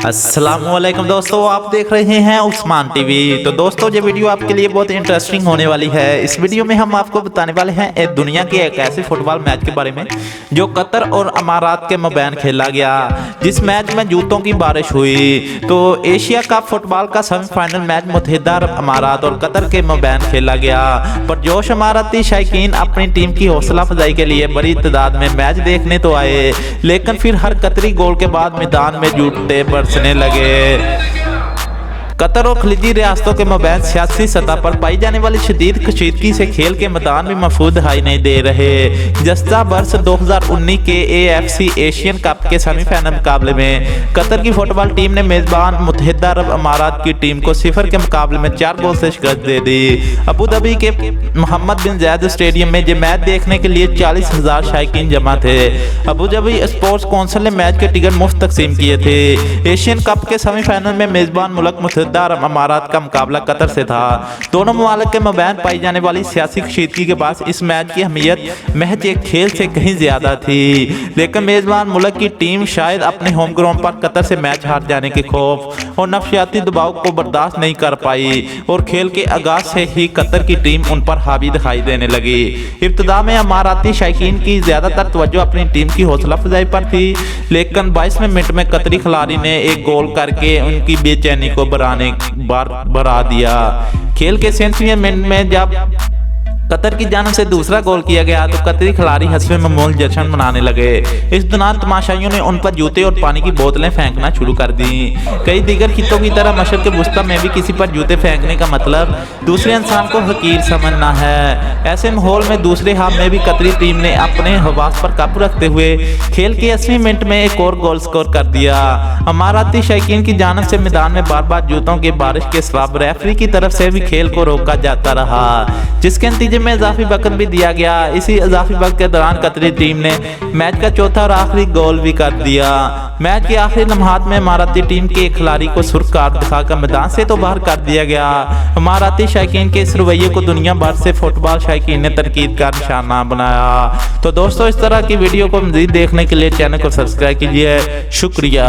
अस्सलामुअलैकुम दोस्तों, आप देख रहे हैं उस्मान टीवी। तो दोस्तों, ये वीडियो आपके लिए बहुत इंटरेस्टिंग होने वाली है। इस वीडियो में हम आपको बताने वाले हैं दुनिया के एक ऐसे फुटबॉल मैच के बारे में जो कतर और अमारात के मबैन खेला गया, जिस मैच में जूतों की बारिश हुई। तो एशिया कप फुटबॉल का सेमीफाइनल मैच मुत्तहिदा अरब अमारात और कतर के मबैन खेला गया। पर जोश अमाराती शायकीन अपनी टीम की हौसला अफजाई के लिए बड़ी तादाद में मैच देखने तो आए, लेकिन फिर हर कतरी गोल के बाद मैदान में जूते बरसने लगे। कतर और खलीजी रियासतों के मबैन सियासी सतह पर पाई जाने वाली शदीद कशीदगी से खेल के मैदान में महफूज दिखाई नहीं दे रहे। गुज़श्ता बरस 2019 के AFC एशियन कप के सेमीफाइनल मुकाबले में कतर की फुटबॉल टीम ने मेजबान मुत्तहिदा अरब अमारात की टीम को 0 के मुकाबले में 4 गोल से शिकस्त दे दी। अबू धाबी के मोहम्मद बिन जायद स्टेडियम में ये मैच देखने के लिए 40,000 शायकीन जमा थे। अबू धाबी स्पोर्ट्स काउंसिल ने मैच के टिकट मुफ्त तकसीम किए थे। एशियन कप के सेमीफाइनल में मेजबान मुल्क अरब अमारात का मुकाबला कतर से था। दोनों ममालिक के मबैन पाई जाने वाली सियासी कशीदगी के बाद इस मैच की अहमियत महज एक खेल से कहीं ज्यादा थी, लेकिन मेजबान मुल्क की टीम शायद अपने होम ग्राउंड पर कतर से मैच हार जाने के खौफ और नफसियाती दबाव को बर्दाश्त नहीं कर पाई और खेल के आगाज से ही कतर की टीम उन पर हावी दिखाई देने लगी। इब्तिदा में अमाराती शायकीन की ज्यादातर तवज्जो अपनी टीम की हौसला अफजाई पर थी, लेकिन 22वें मिनट में कतरी खिलाड़ी ने एक गोल करके उनकी बेचैनी को बढ़ा दिया। खेल के 37वें मिनट में जब कतर की जानिब से दूसरा गोल किया गया तो कतरी खिलाड़ी हस्बे मामूल जश्न मनाने लगे। इस दौरान तमाशाइयों ने उन पर जूते और पानी की बोतलें फेंकना शुरू कर दी। कई दीगर खितों की तरह मशरक़ के वस्ता में भी किसी पर जूते फेंकने का मतलब दूसरे इंसान को हकीर समझना है। ऐसे माहौल में दूसरे हाफ में भी कतरी टीम ने अपने हवास पर काबू रखते हुए खेल के 80वें मिनट में एक और गोल स्कोर कर दिया। अमाराती शायकीन की जानिब से मैदान में बार बार जूतों की बारिश के सबब रेफरी की तरफ से भी खेल को रोका जाता रहा, जिसके नतीजे में इजाफी वक्त भी दिया गया। इसी इजाफी वक्त के दौरान कतरी टीम ने मैच का चौथा और आखिरी गोल भी कर दिया। मैच के आखिरी लम्हात में अमाराती टीम के एक खिलाड़ी को सुर्ख कार्ड दिखाकर मैदान से तो बाहर कर दिया गया। अमाराती शायकीन के इस रवैये को दुनिया भर से फुटबॉल शायकीन ने तनकीद का निशाना बनाया। तो दोस्तों, इस तरह की वीडियो को मज़ीद देखने के लिए चैनल को सब्सक्राइब कीजिए। शुक्रिया।